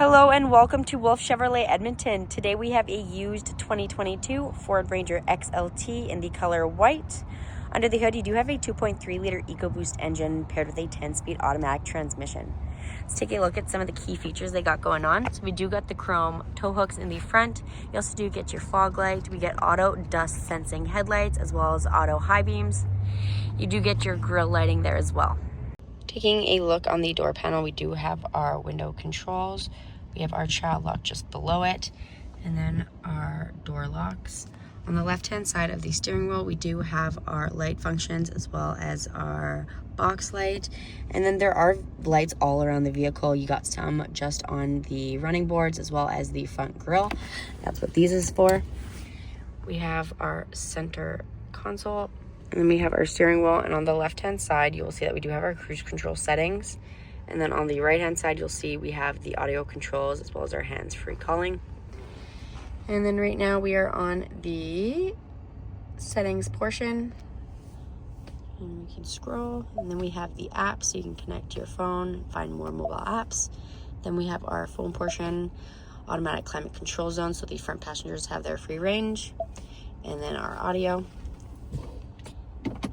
Hello and welcome to Wolfe Chevrolet Edmonton. Today we have a used 2022 Ford Ranger XLT in the color white. Under the hood you do have a 2.3 liter EcoBoost engine paired with a 10-speed automatic transmission. Let's take a look at some of the key features they got going on. So we do got the chrome tow hooks in the front. You also do get your fog light. We get auto dust sensing headlights as well as auto high beams. You do get your grille lighting there as well. Taking a look on the door panel, we do have our window controls. We have our child lock just below it, and then our door locks. On the left-hand side of the steering wheel, we do have our light functions as well as our box light. And then there are lights all around the vehicle. You got some just on the running boards as well as the front grille. That's what these is for. We have our center console. And then we have our steering wheel, and on the left-hand side, you will see that we do have our cruise control settings. And then on the right-hand side, you'll see we have the audio controls as well as our hands-free calling. And then right now we are on the settings portion. And we can scroll, and then we have the apps, so you can connect to your phone and find more mobile apps. Then we have our phone portion, automatic climate control zone, so the front passengers have their free range. And then our audio.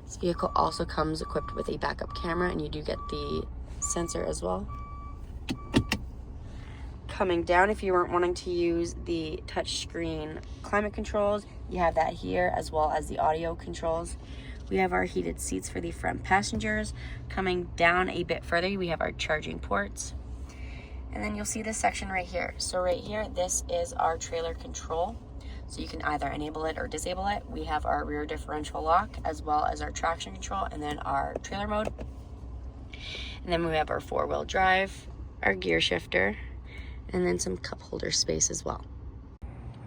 This vehicle also comes equipped with a backup camera, and you do get the sensor as well. Coming down, if you weren't wanting to use the touchscreen climate controls, you have that here as well as the audio controls. We have our heated seats for the front passengers. Coming down a bit further, we have our charging ports. And then you'll see this section right here. So right here, this is our trailer control. So you can either enable it or disable it. We have our rear differential lock as well as our traction control, and then our trailer mode. And then we have our four-wheel drive, our gear shifter, and then some cup holder space as well.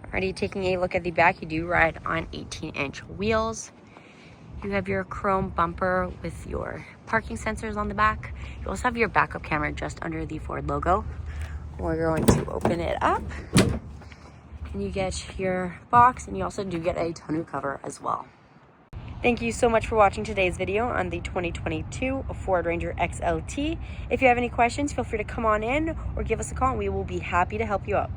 Alrighty, taking a look at the back, you do ride on 18-inch wheels. You have your chrome bumper with your parking sensors on the back. You also have your backup camera just under the Ford logo. We're going to open it up. And you get your box, and you also do get a tonneau cover as well. Thank you so much for watching today's video on the 2022 Ford Ranger XLT. If you have any questions, feel free to come on in or give us a call, and we will be happy to help you out.